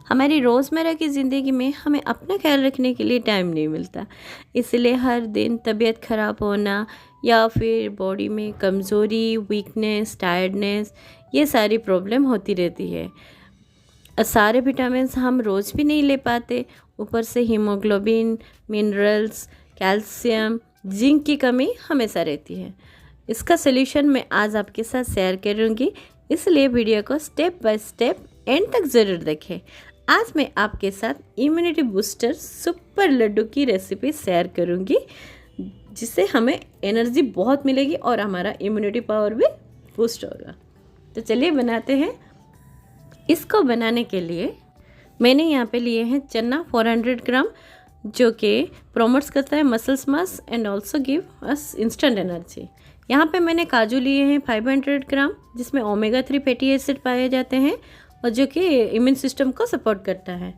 हमारी रोज़मर्रा की ज़िंदगी में हमें अपना ख्याल रखने के लिए टाइम नहीं मिलता, इसलिए हर दिन तबीयत ख़राब होना या फिर बॉडी में कमज़ोरी, वीकनेस, टायर्डनेस, ये सारी प्रॉब्लम होती रहती है। सारे विटामिन्स हम रोज़ भी नहीं ले पाते, ऊपर से हीमोग्लोबिन, मिनरल्स, कैल्शियम, जिंक की कमी हमेशा रहती है। इसका सलूशन मैं आज आपके साथ शेयर करूँगी, इसलिए वीडियो को स्टेप बाय स्टेप एंड तक ज़रूर देखें। आज मैं आपके साथ इम्यूनिटी बूस्टर सुपर लड्डू की रेसिपी शेयर करूँगी, जिससे हमें एनर्जी बहुत मिलेगी और हमारा इम्यूनिटी पावर भी बूस्ट होगा। तो चलिए बनाते हैं। इसको बनाने के लिए मैंने यहाँ पे लिए हैं चना 400 ग्राम, जो कि प्रोमोट्स करता है muscles mass and also give us instant energy. यहाँ पे मैंने काजू लिए हैं 500 ग्राम, जिसमें ओमेगा 3 फैटी एसिड पाए जाते हैं और जो कि इम्यून सिस्टम को सपोर्ट करता है।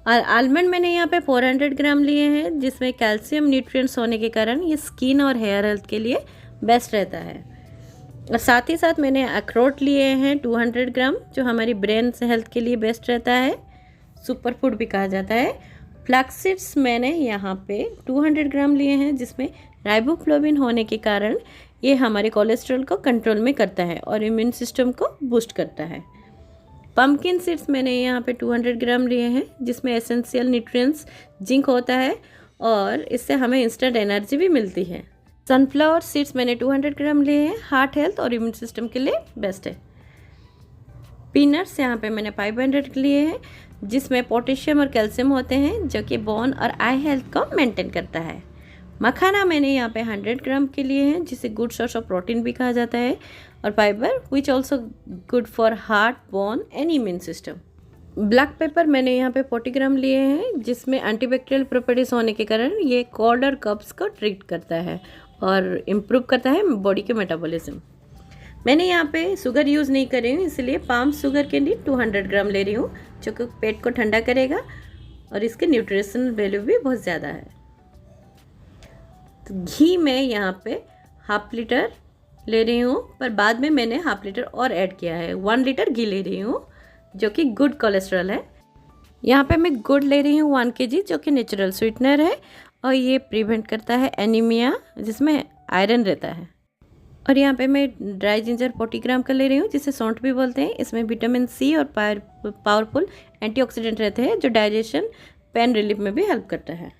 और आलमंड मैंने यहाँ पे 400 ग्राम लिए हैं, जिसमें कैल्शियम न्यूट्रिएंट्स होने के कारण ये स्किन और हेयर हेल्थ के लिए बेस्ट रहता है। और साथ ही साथ मैंने अखरोट लिए हैं 200 ग्राम, जो हमारी ब्रेन हेल्थ के लिए बेस्ट रहता है, सुपर फूड भी कहा जाता है। फ्लैक्स सीड्स मैंने यहाँ पे 200 ग्राम लिए हैं, जिसमें राइबोफ्लोविन होने के कारण ये हमारे कोलेस्ट्रॉल को कंट्रोल में करता है और इम्यून सिस्टम को बूस्ट करता है। पम्पकिन सीड्स मैंने यहाँ पे 200 ग्राम लिए हैं, जिसमें एसेंशियल न्यूट्रिएंट्स जिंक होता है और इससे हमें इंस्टेंट एनर्जी भी मिलती है। सनफ्लावर सीड्स मैंने 200 ग्राम लिए हैं, हार्ट हेल्थ और इम्यून सिस्टम के लिए बेस्ट है। पीनट्स यहाँ पे मैंने 500 लिए हैं, जिसमें पोटेशियम और कैल्शियम होते हैं, जो कि बोन और आई हेल्थ को मेंटेन करता है। मखाना मैंने यहाँ पे 100 ग्राम के लिए हैं, जिसे गुड सोर्स ऑफ प्रोटीन भी कहा जाता है, और fibre which also good for heart, bone and immune system. Black pepper मैंने यहाँ पे 40 ग्राम लिए हैं, जिसमें एंटीबैक्टीरियल प्रॉपर्टीज होने के कारण ये कोल्ड और कब्स को ट्रीट करता है और इम्प्रूव करता है बॉडी के मेटाबॉलिज्म। मैंने यहाँ पे शुगर यूज़ नहीं कर रही हूँ, इसलिए पाम शुगर कैंडी 200 ग्राम ले रही हूँ, जो कि पेट को ठंडा करेगा और इसके न्यूट्रिशन वैल्यू भी बहुत ज़्यादा है। तो घी मैं यहाँ पे हाफ लीटर ले रही हूँ, पर बाद में मैंने हाफ लीटर और ऐड किया है। 1 लीटर घी ले रही हूँ, जो कि गुड कोलेस्ट्रॉल है। यहाँ पे मैं गुड़ ले रही हूँ 1 kg, जो कि नेचुरल स्वीटनर है और ये प्रिवेंट करता है एनीमिया, जिसमें आयरन रहता है। और यहाँ पे मैं ड्राई जिंजर 40 ग्राम का ले रही हूँ, जिसे सौंठ भी बोलते हैं। इसमें विटामिन सी और पावरफुल एंटीऑक्सीडेंट रहते हैं, जो डाइजेशन, पेन रिलीफ में भी हेल्प करता है।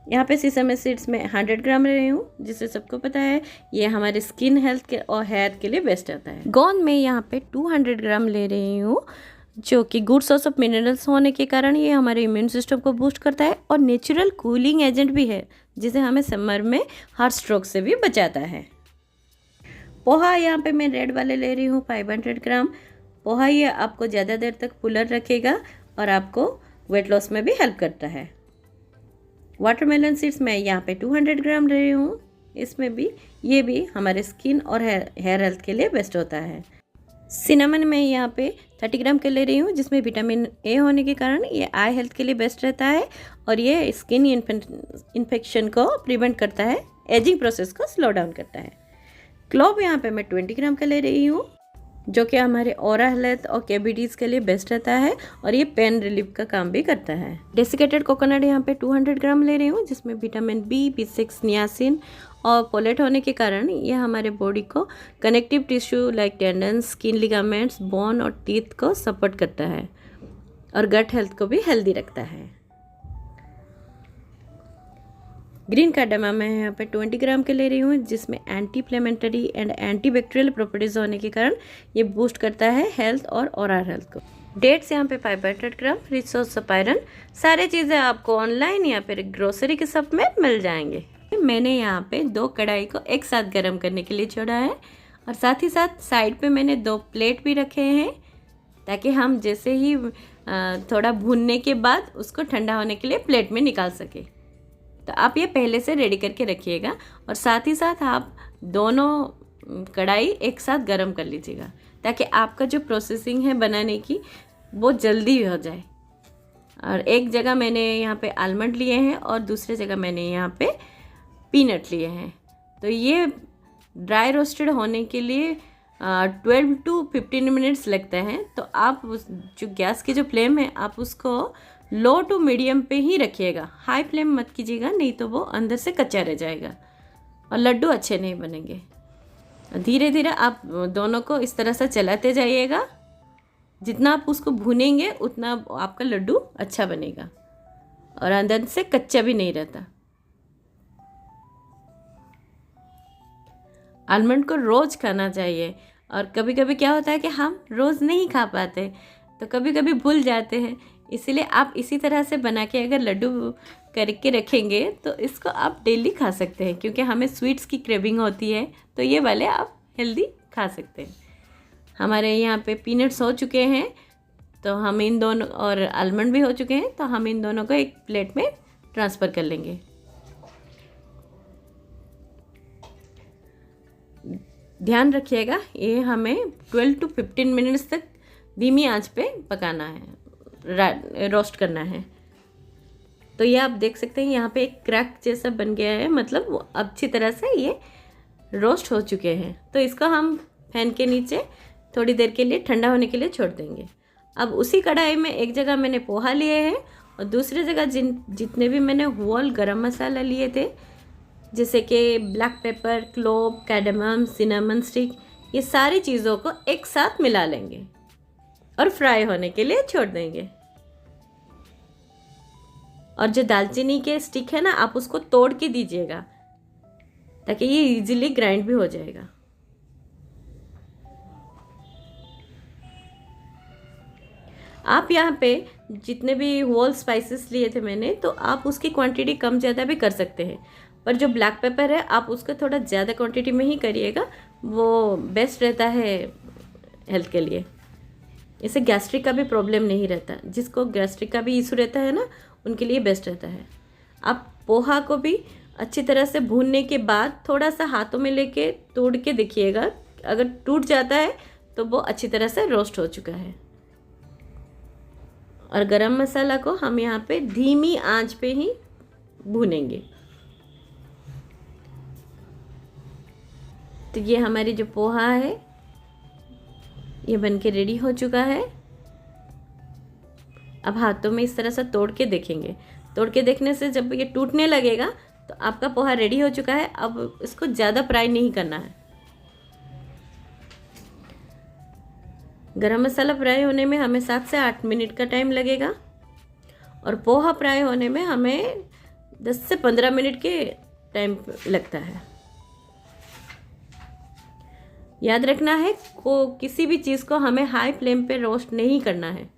यहाँ पे सीसम सीड्स में 100 ग्राम ले रही हूँ, जिससे सबको पता है ये हमारे स्किन हेल्थ के और हेयर के लिए बेस्ट रहता है। गोंद में यहाँ पे 200 ग्राम ले रही हूँ, जो कि गुड सोर्स ऑफ मिनरल्स होने के कारण ये हमारे इम्यून सिस्टम को बूस्ट करता है और नेचुरल कूलिंग एजेंट भी है, जिसे हमें समर में हार्ट स्ट्रोक से भी बचाता है। पोहा यहाँ पे मैं रेड वाले ले रही हूँ 500 ग्राम। पोहा ये आपको ज़्यादा देर तक फुलर रखेगा और आपको वेट लॉस में भी हेल्प करता है। वाटरमेलन सीड्स मैं यहाँ पे 200 ग्राम ले रही हूँ, इसमें भी ये भी हमारे स्किन और हेयर हेल्थ के लिए बेस्ट होता है। सिनेमन में यहाँ पे 30 ग्राम के ले रही हूँ, जिसमें विटामिन ए होने के कारण ये आई हेल्थ के लिए बेस्ट रहता है और ये स्किन इन्फेक्शन को प्रिवेंट करता है, एजिंग प्रोसेस को स्लो डाउन करता है। क्लोव यहाँ पे मैं 20 ग्राम का ले रही हूँ, जो कि हमारे ओरल हेल्थ और कैविटीज़ के लिए बेस्ट रहता है और ये पेन रिलीफ का काम भी करता है। डेसिकेटेड कोकोनट यहाँ पे 200 ग्राम ले रही हूँ, जिसमें विटामिन बी, B6, नियासिन और फोलेट होने के कारण ये हमारे बॉडी को connective tissue like tendon, skin ligaments, bone और टीथ को सपोर्ट करता है और गट हेल्थ को भी हेल्दी रखता है। ग्रीन कार्डामम मैं यहाँ पे 20 ग्राम के ले रही हूँ, जिसमें anti inflammatory and antibacterial properties होने के कारण ये बूस्ट करता है हेल्थ और ओरल हेल्थ को। डेट्स यहाँ पे 500 ग्राम, रिच सोर्स ऑफ आयरन। सारी चीज़ें आपको ऑनलाइन या फिर ग्रोसरी के शॉप में मिल जाएंगे। मैंने यहाँ पे 2 कढ़ाई को एक साथ गर्म करने के लिए छोड़ा है और साथ ही साथ साइड पे मैंने 2 प्लेट भी रखे हैं, ताकि हम जैसे ही थोड़ा भूनने के बाद उसको ठंडा होने के लिए प्लेट में निकाल सके। तो आप ये पहले से रेडी करके रखिएगा और साथ ही साथ आप दोनों कढ़ाई एक साथ गरम कर लीजिएगा, ताकि आपका जो प्रोसेसिंग है बनाने की वो जल्दी हो जाए। और एक जगह मैंने यहाँ पे आलमंड लिए हैं और दूसरे जगह मैंने यहाँ पे पीनट लिए हैं। तो ये ड्राई रोस्टेड होने के लिए 12 to 15 मिनट्स लगता है। तो आप उस जो गैस की जो फ्लेम है आप उसको लो टू मीडियम पे ही रखिएगा, हाई फ्लेम मत कीजिएगा, नहीं तो वो अंदर से कच्चा रह जाएगा और लड्डू अच्छे नहीं बनेंगे। धीरे धीरे आप दोनों को इस तरह से चलाते जाइएगा, जितना आप उसको भूनेंगे उतना आपका लड्डू अच्छा बनेगा और अंदर से कच्चा भी नहीं रहता। आलमंड को रोज़ खाना चाहिए और कभी कभी क्या होता है कि हम रोज़ नहीं खा पाते, तो कभी कभी भूल जाते हैं। इसीलिए आप इसी तरह से बना के अगर लड्डू करके रखेंगे तो इसको आप डेली खा सकते हैं, क्योंकि हमें स्वीट्स की क्रेविंग होती है, तो ये वाले आप हेल्दी खा सकते हैं। हमारे यहाँ पे पीनट्स हो चुके हैं, तो हम इन दोनों, और आलमंड भी हो चुके हैं, तो हम इन दोनों को एक प्लेट में ट्रांसफ़र कर लेंगे। ध्यान रखिएगा, ये हमें 12 to 15 मिनट्स तक धीमी आंच पे पकाना है, रोस्ट करना है। तो ये आप देख सकते हैं यहाँ पे एक क्रैक जैसा बन गया है, मतलब वो अच्छी तरह से ये रोस्ट हो चुके हैं। तो इसको हम फैन के नीचे थोड़ी देर के लिए ठंडा होने के लिए छोड़ देंगे। अब उसी कढ़ाई में एक जगह मैंने पोहा लिए हैं और दूसरी जगह जितने भी मैंने होल गरम मसाला लिए थे, जैसे कि black pepper, clove, cardamom, cinnamon stick, ये सारी चीज़ों को एक साथ मिला लेंगे और फ्राई होने के लिए छोड़ देंगे। और जो दालचीनी के स्टिक है ना, आप उसको तोड़ के दीजिएगा ताकि ये इजीली ग्राइंड भी हो जाएगा। आप यहाँ पे जितने भी होल स्पाइसेस लिए थे मैंने, तो आप उसकी क्वांटिटी कम ज़्यादा भी कर सकते हैं, पर जो ब्लैक पेपर है आप उसको थोड़ा ज़्यादा क्वांटिटी में ही करिएगा, वो बेस्ट रहता है हेल्थ के लिए। इससे गैस्ट्रिक का भी प्रॉब्लम नहीं रहता, जिसको गैस्ट्रिक का भी इशू रहता है ना, उनके लिए बेस्ट रहता है। आप पोहा को भी अच्छी तरह से भूनने के बाद थोड़ा सा हाथों में लेके तोड़ के देखिएगा, अगर टूट जाता है तो वो अच्छी तरह से रोस्ट हो चुका है। और गरम मसाला को हम यहाँ पे धीमी आंच पे ही भूनेंगे। तो ये हमारी जो पोहा है ये बनके रेडी हो चुका है। अब हाथों में इस तरह से तोड़ के देखेंगे, तोड़ के देखने से जब ये टूटने लगेगा तो आपका पोहा रेडी हो चुका है। अब इसको ज़्यादा फ्राई नहीं करना है। गरम मसाला फ्राई होने में हमें 7 से 8 मिनट का टाइम लगेगा और पोहा फ्राई होने में हमें 10 से 15 मिनट के टाइम लगता है। याद रखना है को किसी भी चीज़ को हमें हाई फ्लेम पे रोस्ट नहीं करना है।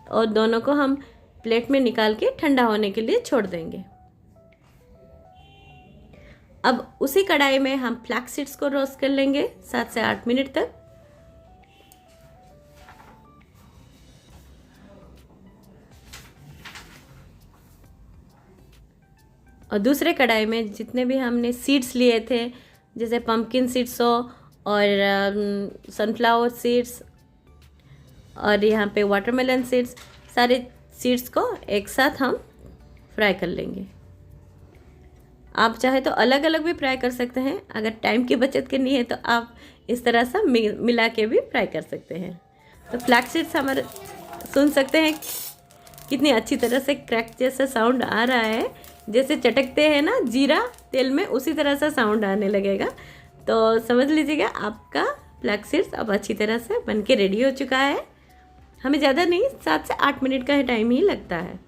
और दोनों को हम प्लेट में निकाल के ठंडा होने के लिए छोड़ देंगे। अब उसी कढ़ाई में हम फ्लैक्स सीड्स को रोस्ट कर लेंगे 7 से 8 मिनट तक। और दूसरे कढ़ाई में जितने भी हमने सीड्स लिए थे, जैसे पम्पकिन सीड्स हो और सनफ्लावर सीड्स और यहाँ पे वाटरमेलन सीड्स, सारे सीड्स को एक साथ हम फ्राई कर लेंगे। आप चाहे तो अलग अलग भी फ्राई कर सकते हैं, अगर टाइम की बचत करनी है तो आप इस तरह से मिला के भी फ्राई कर सकते हैं। तो फ्लैक्स सीड्स हमारे सुन सकते हैं कितनी अच्छी तरह से क्रैक जैसा साउंड आ रहा है, जैसे चटकते हैं ना जीरा तेल में, उसी तरह से साउंड आने लगेगा। तो समझ लीजिएगा आपका फ्लैक्स सीड्स अब अच्छी तरह से बन के रेडी हो चुका है। हमें ज़्यादा नहीं, 7 से 8 मिनट का टाइम ही लगता है।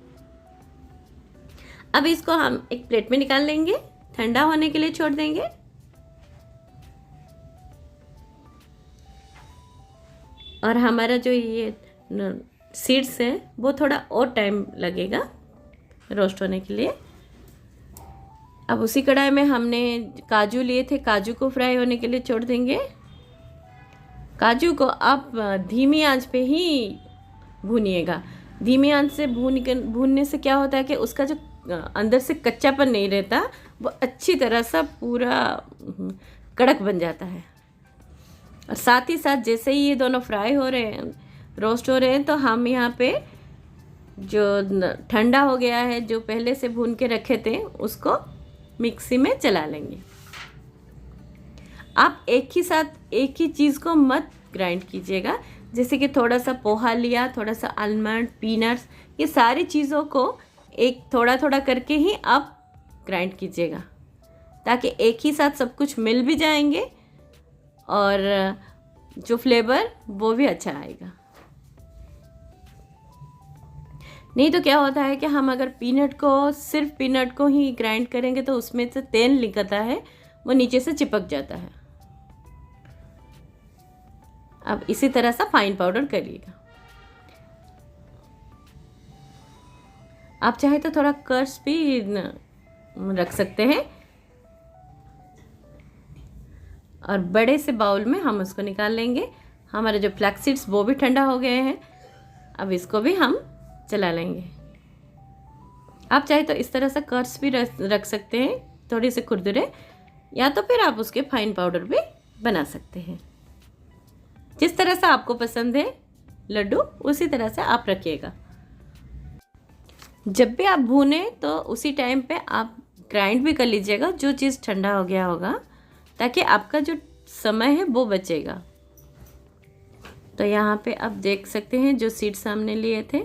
अब इसको हम एक प्लेट में निकाल लेंगे, ठंडा होने के लिए छोड़ देंगे। और हमारा जो ये सीड्स है वो थोड़ा और टाइम लगेगा रोस्ट होने के लिए। अब उसी कढ़ाई में हमने काजू लिए थे, काजू को फ्राई होने के लिए छोड़ देंगे। काजू को आप धीमी आंच पे ही भूनिएगा। धीमी आंच से भूनने से क्या होता है कि उसका जो अंदर से कच्चापन नहीं रहता, वो अच्छी तरह से पूरा कड़क बन जाता है। और साथ ही साथ जैसे ही ये दोनों फ्राई हो रहे हैं, रोस्ट हो रहे हैं, तो हम यहाँ पे जो ठंडा हो गया है, जो पहले से भून के रखे थे, उसको मिक्सी में चला लेंगे। आप एक ही साथ एक ही चीज़ को मत ग्राइंड कीजिएगा। जैसे कि थोड़ा सा पोहा लिया, थोड़ा सा आलमंड, पीनट्स, ये सारी चीज़ों को एक थोड़ा थोड़ा करके ही आप ग्राइंड कीजिएगा, ताकि एक ही साथ सब कुछ मिल भी जाएंगे और जो फ्लेवर वो भी अच्छा आएगा। नहीं तो क्या होता है कि हम अगर सिर्फ पीनट को ही ग्राइंड करेंगे तो उसमें से तेल निकलता है, वो नीचे से चिपक जाता है। अब इसी तरह सा फाइन पाउडर करिएगा। आप चाहे तो थोड़ा कर्स भी रख सकते हैं। और बड़े से बाउल में हम उसको निकाल लेंगे। हमारे जो फ्लैक्स सीड्स वो भी ठंडा हो गए हैं। अब इसको भी हम चला लेंगे। आप चाहे तो इस तरह से कर्स भी रख सकते हैं, थोड़ी से खुरदुरे, या तो फिर आप उसके फाइन पाउडर भी बना सकते हैं। जिस तरह से आपको पसंद है लड्डू, उसी तरह से आप रखिएगा। जब भी आप भूने तो उसी टाइम पे आप ग्राइंड भी कर लीजिएगा जो चीज़ ठंडा हो गया होगा, ताकि आपका जो समय है वो बचेगा। तो यहाँ पे आप देख सकते हैं जो सीड्स हमने लिए थे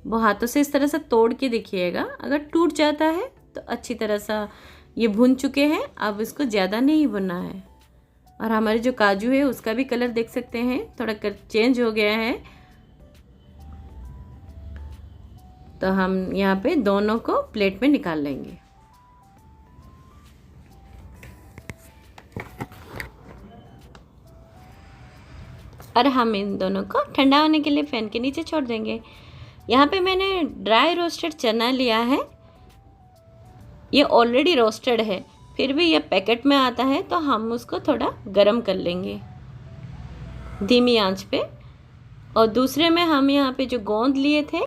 वो हाथों से इस तरह से तोड़ के देखिएगा। अगर टूट जाता है तो अच्छी तरह से ये भून चुके हैं। अब इसको ज़्यादा नहीं भुनना है। और हमारे जो काजू है उसका भी कलर देख सकते हैं, थोड़ा चेंज हो गया है। तो हम यहाँ पे दोनों को प्लेट में निकाल लेंगे। और हम इन दोनों को ठंडा होने के लिए फैन के नीचे छोड़ देंगे। यहाँ पे मैंने ड्राई रोस्टेड चना लिया है। ये ऑलरेडी रोस्टेड है, फिर भी ये पैकेट में आता है, तो हम उसको थोड़ा गरम कर लेंगे धीमी आंच पे। और दूसरे में हम यहाँ पे जो गोंद लिए थे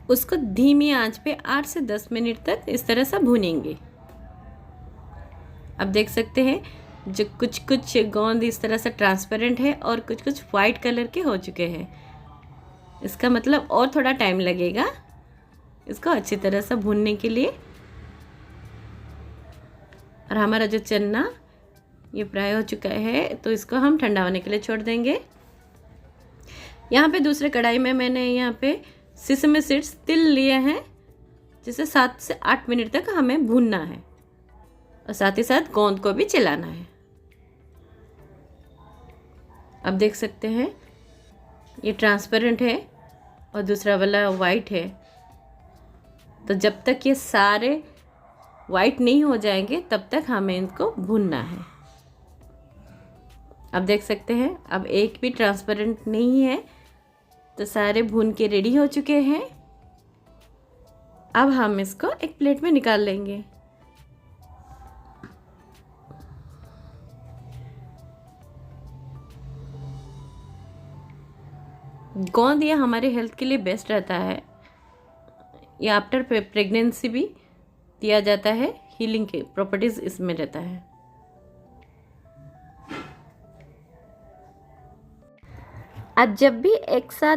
उसको धीमी आंच पे 8 से 10 मिनट तक इस तरह से भूनेंगे। अब देख सकते हैं जो कुछ कुछ गोंद इस तरह से ट्रांसपेरेंट है और कुछ कुछ वाइट कलर के हो चुके हैं। इसका मतलब और थोड़ा टाइम लगेगा इसको अच्छी तरह से भूनने के लिए। और हमारा जो चना ये फ्राई हो चुका है, तो इसको हम ठंडा होने के लिए छोड़ देंगे। यहाँ पे दूसरे कढ़ाई में मैंने यहाँ पे सिसमी सीड्स तिल लिए हैं, जिसे 7 से 8 मिनट तक हमें भूनना है और साथ ही साथ गोंद को भी चलाना है। अब देख सकते हैं ये ट्रांसपेरेंट है और दूसरा वाला वाइट है। तो जब तक ये सारे वाइट नहीं हो जाएंगे तब तक हमें इनको भूनना है। अब देख सकते हैं अब एक भी ट्रांसपेरेंट नहीं है, तो सारे भून के रेडी हो चुके हैं। अब हम इसको एक प्लेट में निकाल लेंगे। गोंद ये हमारे हेल्थ के लिए बेस्ट रहता है। ये आफ्टर प्रेगनेंसी भी दिया जाता है, हीलिंग के प्रॉपर्टीज इसमें रहता है। आप जब भी एक साथ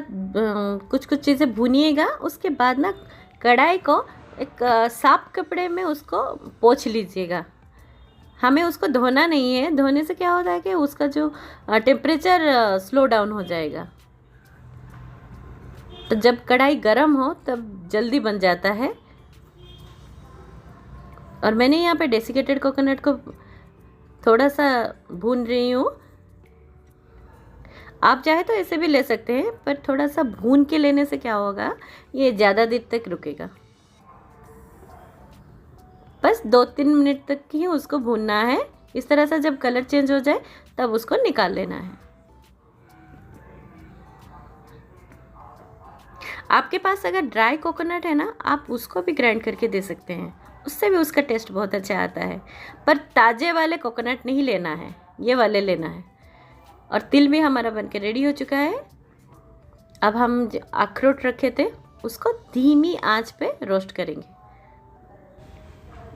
कुछ कुछ चीज़ें भूनिएगा, उसके बाद ना कढ़ाई को एक साफ कपड़े में उसको पोंछ लीजिएगा। हमें उसको धोना नहीं है। धोने से क्या होता है कि उसका जो टेम्परेचर स्लो डाउन हो जाएगा। तो जब कढ़ाई गर्म हो तब जल्दी बन जाता है। और मैंने यहाँ पे डेसिकेटेड कोकोनट को थोड़ा सा भून रही हूँ। आप चाहे तो ऐसे भी ले सकते हैं, पर थोड़ा सा भून के लेने से क्या होगा, ये ज़्यादा देर तक रुकेगा। बस 2-3 मिनट तक ही उसको भूनना है। इस तरह से जब कलर चेंज हो जाए तब उसको निकाल लेना है। आपके पास अगर ड्राई कोकोनट है ना, आप उसको भी ग्राइंड करके दे सकते हैं, उससे भी उसका टेस्ट बहुत अच्छा आता है। पर ताज़े वाले कोकोनट नहीं लेना है, ये वाले लेना है। और तिल भी हमारा बनके रेडी हो चुका है। अब हम जो अखरोट रखे थे उसको धीमी आंच पे रोस्ट करेंगे।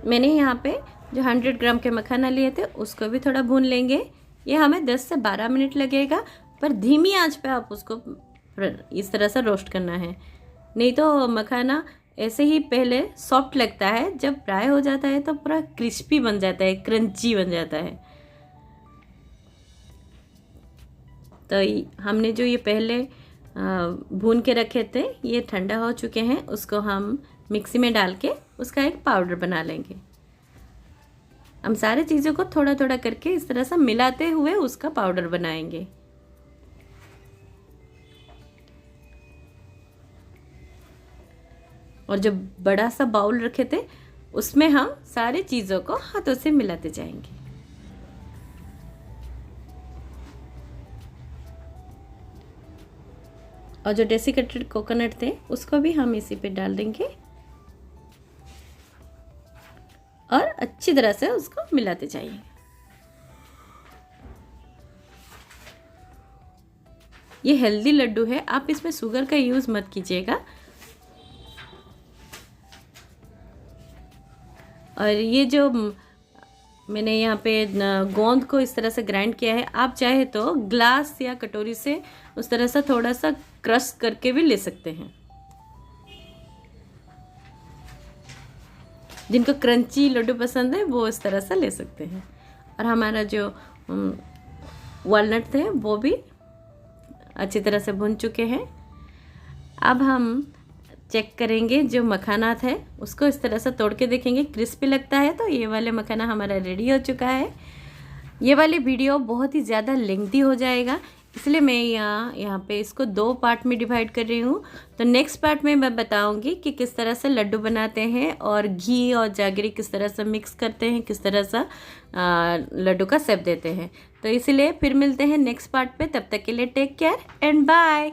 मैंने यहाँ पे जो 100 ग्राम के मखाना लिए थे उसको भी थोड़ा भून लेंगे। ये हमें 10 से 12 मिनट लगेगा, पर धीमी आंच पे आप उसको इस तरह से रोस्ट करना है। नहीं तो मखाना ऐसे ही पहले सॉफ्ट लगता है, जब फ्राई हो जाता है तो पूरा क्रिस्पी बन जाता है, क्रंची बन जाता है। तो हमने जो ये पहले भून के रखे थे ये ठंडा हो चुके हैं, उसको हम मिक्सी में डाल के उसका एक पाउडर बना लेंगे। हम सारी चीज़ों को थोड़ा थोड़ा करके इस तरह से मिलाते हुए उसका पाउडर बनाएंगे। और जो बड़ा सा बाउल रखे थे उसमें हम सारी चीज़ों को हाथों से मिलाते जाएंगे। और जो डेसिकेटेड कोकोनट थे उसको भी हम इसी पे डाल देंगे और अच्छी तरह से उसको मिलाते जाइए। ये हेल्दी लड्डू है, आप इसमें शुगर का यूज़ मत कीजिएगा। और ये जो मैंने यहाँ पे गोंद को इस तरह से ग्राइंड किया है, आप चाहे तो ग्लास या कटोरी से उस तरह से थोड़ा सा क्रश करके भी ले सकते हैं। जिनको क्रंची लड्डू पसंद है वो इस तरह से ले सकते हैं। और हमारा जो वालनट थे वो भी अच्छी तरह से भुन चुके हैं। अब हम चेक करेंगे, जो मखाना है उसको इस तरह से तोड़ के देखेंगे, क्रिस्पी लगता है तो ये वाले मखाना हमारा रेडी हो चुका है। ये वाली वीडियो बहुत ही ज़्यादा लेंथी हो जाएगा, इसलिए मैं यहाँ पे इसको 2 पार्ट में डिवाइड कर रही हूँ। तो नेक्स्ट पार्ट में मैं बताऊँगी कि किस तरह से लड्डू बनाते हैं और घी और जागरी किस तरह से मिक्स करते हैं, किस तरह से लड्डू का शेप देते हैं। तो इसीलिए फिर मिलते हैं नेक्स्ट पार्ट पे, तब तक के लिए टेक केयर एंड बाय।